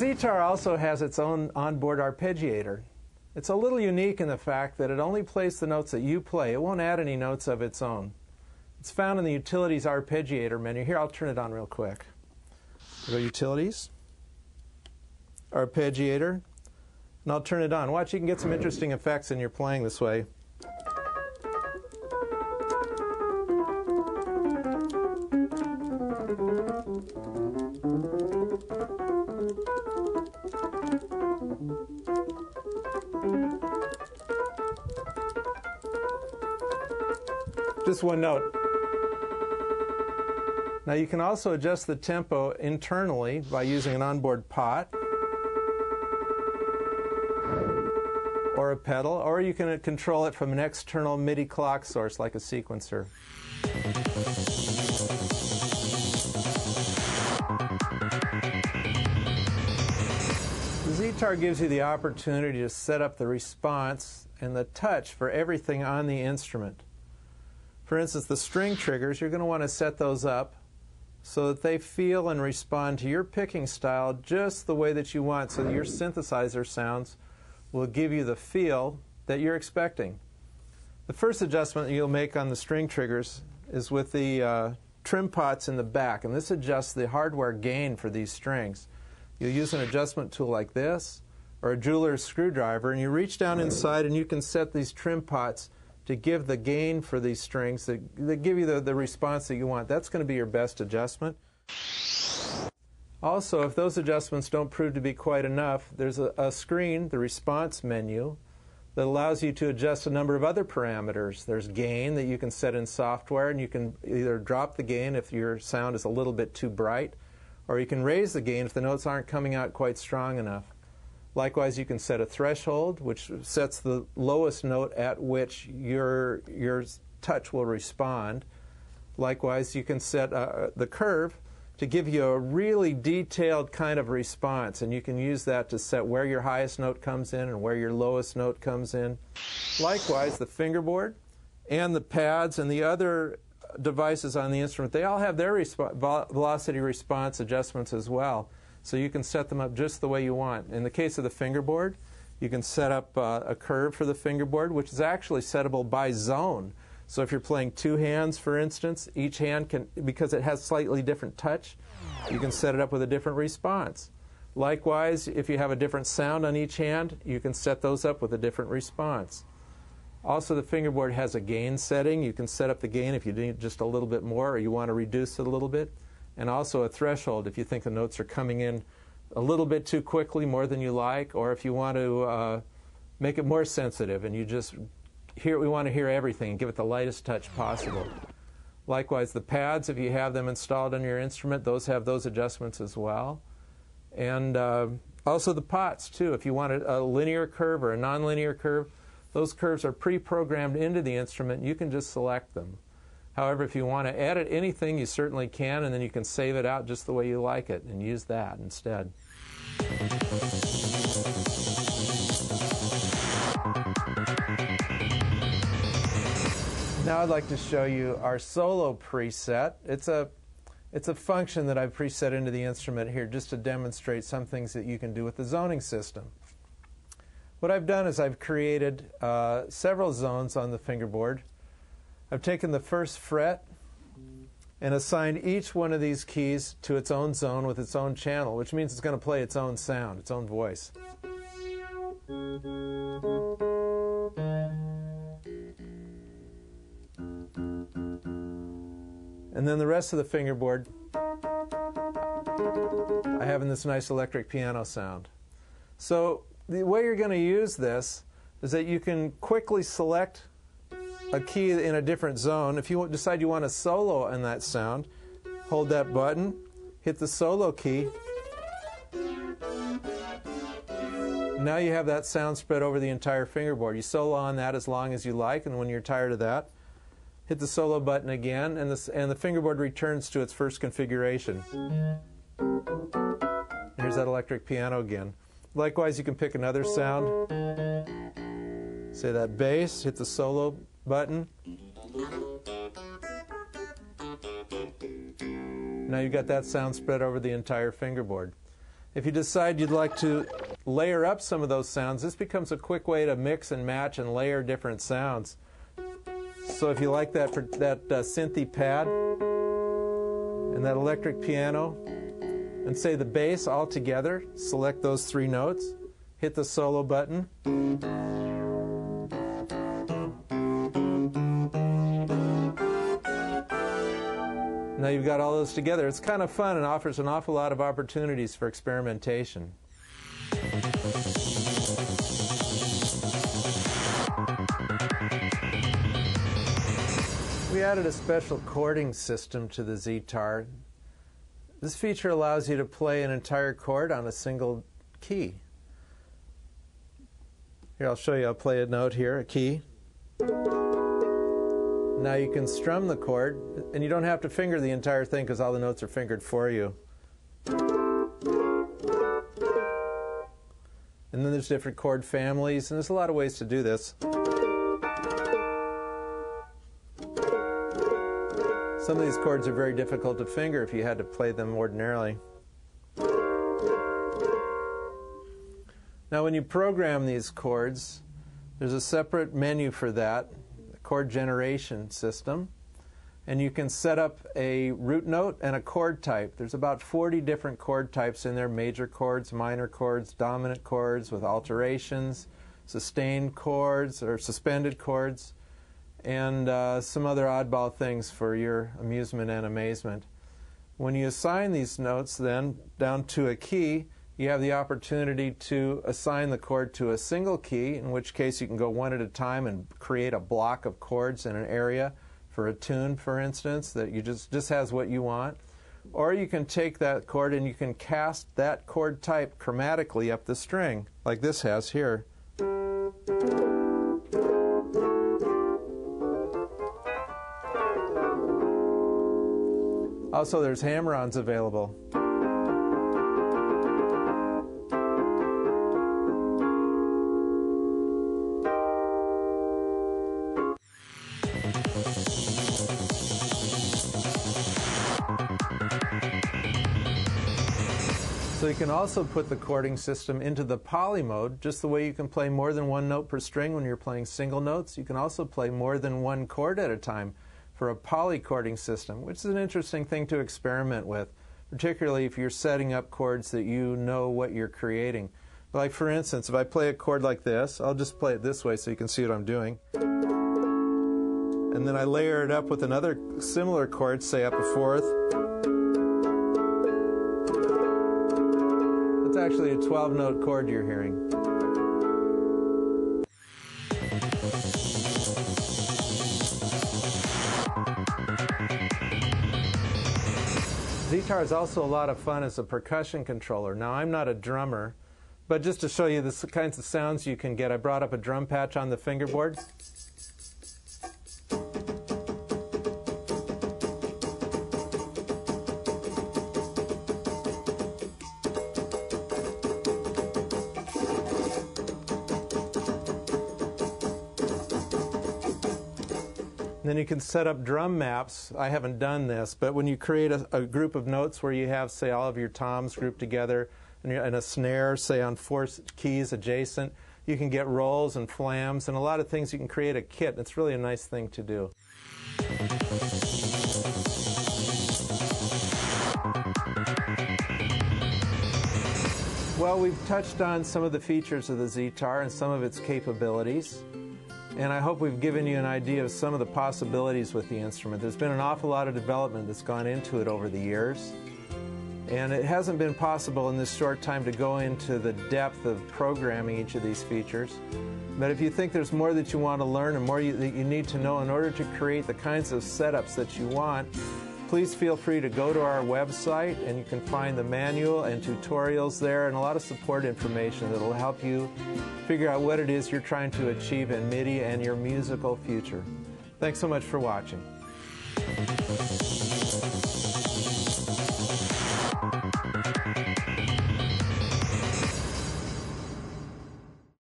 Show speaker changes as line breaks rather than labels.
Ztar also has its own onboard arpeggiator. It's a little unique in the fact that it only plays the notes that you play. It won't add any notes of its own. It's found in the Utilities Arpeggiator menu. Here, I'll turn it on real quick. Go Utilities, Arpeggiator, and I'll turn it on. Watch, you can get some interesting effects in your playing this way. Just one note. Now you can also adjust the tempo internally by using an onboard pot or a pedal, or you can control it from an external MIDI clock source like a sequencer. The Ztar gives you the opportunity to set up the response and the touch for everything on the instrument. For instance, the string triggers, you're going to want to set those up so that they feel and respond to your picking style just the way that you want, so that your synthesizer sounds will give you the feel that you're expecting. The first adjustment that you'll make on the string triggers is with the trim pots in the back, and this adjusts the hardware gain for these strings. You'll use an adjustment tool like this or a jeweler's screwdriver, and you reach down inside and you can set these trim pots to give the gain for these strings that give you the response that you want. That's going to be your best adjustment. Also, if those adjustments don't prove to be quite enough, there's a screen, the response menu, that allows you to adjust a number of other parameters. There's gain that you can set in software, and you can either drop the gain if your sound is a little bit too bright, or you can raise the gain if the notes aren't coming out quite strong enough. Likewise, you can set a threshold, which sets the lowest note at which your touch will respond. Likewise, you can set the curve to give you a really detailed kind of response, and you can use that to set where your highest note comes in and where your lowest note comes in. Likewise, the fingerboard and the pads and the other devices on the instrument, they all have their velocity response adjustments as well. So you can set them up just the way you want. In the case of the fingerboard, you can set up a curve for the fingerboard, which is actually settable by zone. So if you're playing two hands, for instance, each hand can, because it has slightly different touch, you can set it up with a different response. Likewise, if you have a different sound on each hand, you can set those up with a different response. Also, the fingerboard has a gain setting. You can set up the gain if you need just a little bit more or you want to reduce it a little bit. And also a threshold if you think the notes are coming in a little bit too quickly, more than you like, or if you want to make it more sensitive and you just we want to hear everything and give it the lightest touch possible. Likewise, the pads, if you have them installed on your instrument, those have those adjustments as well. And also the pots, too. If you want a linear curve or a nonlinear curve, those curves are pre-programmed into the instrument. You can just select them. However, if you want to edit anything, you certainly can, and then you can save it out just the way you like it and use that instead. Now I'd like to show you our solo preset. It's a function that I've preset into the instrument here just to demonstrate some things that you can do with the zoning system. What I've done is I've created several zones on the fingerboard. I've taken the first fret and assigned each one of these keys to its own zone with its own channel, which means it's going to play its own sound, its own voice. And then the rest of the fingerboard I have in this nice electric piano sound. So the way you're going to use this is that you can quickly select a key in a different zone. If you decide you want a solo in that sound, hold that button, hit the solo key. Now you have that sound spread over the entire fingerboard. You solo on that as long as you like, and when you're tired of that, hit the solo button again, and the fingerboard returns to its first configuration. Here's that electric piano again. Likewise, you can pick another sound. Say that bass, hit the solo button. Now you've got that sound spread over the entire fingerboard. If you decide you'd like to layer up some of those sounds, this becomes a quick way to mix and match and layer different sounds. So if you like that synthy pad and that electric piano and say the bass all together, select those 3 notes, hit the solo button. Now you've got all those together. It's kind of fun and offers an awful lot of opportunities for experimentation. We added a special chording system to the Ztar. This feature allows you to play an entire chord on a single key. Here, I'll show you. I'll play a note here, a key. Now you can strum the chord, and you don't have to finger the entire thing because all the notes are fingered for you. And then there's different chord families, and there's a lot of ways to do this. Some of these chords are very difficult to finger if you had to play them ordinarily. Now when you program these chords, there's a separate menu for that, the chord generation system, and you can set up a root note and a chord type. There's about 40 different chord types in there: major chords, minor chords, dominant chords with alterations, sustained chords or suspended chords, and some other oddball things for your amusement and amazement. When you assign these notes then down to a key, you have the opportunity to assign the chord to a single key, in which case you can go one at a time and create a block of chords in an area for a tune, for instance, that you just has what you want. Or you can take that chord and you can cast that chord type chromatically up the string, like this has here. Also, there's hammer-ons available. So you can also put the chording system into the poly mode, just the way you can play more than one note per string when you're playing single notes. You can also play more than one chord at a time for a poly chording system, which is an interesting thing to experiment with, particularly if you're setting up chords that you know what you're creating. Like for instance, if I play a chord like this, I'll just play it this way so you can see what I'm doing. And then I layer it up with another similar chord, say up a fourth. It's actually a 12-note chord you're hearing. Ztar is also a lot of fun as a percussion controller. Now, I'm not a drummer, but just to show you the kinds of sounds you can get, I brought up a drum patch on the fingerboard. And then you can set up drum maps. I haven't done this, but when you create a group of notes where you have, say, all of your toms grouped together and a snare, say, on 4 keys adjacent, you can get rolls and flams and a lot of things. You can create a kit. It's really a nice thing to do. Well, we've touched on some of the features of the Ztar and some of its capabilities. And I hope we've given you an idea of some of the possibilities with the instrument. There's been an awful lot of development that's gone into it over the years. And it hasn't been possible in this short time to go into the depth of programming each of these features. But if you think there's more that you want to learn and more that you need to know in order to create the kinds of setups that you want, please feel free to go to our website, and you can find the manual and tutorials there and a lot of support information that will help you figure out what it is you're trying to achieve in MIDI and your musical future. Thanks so much for watching.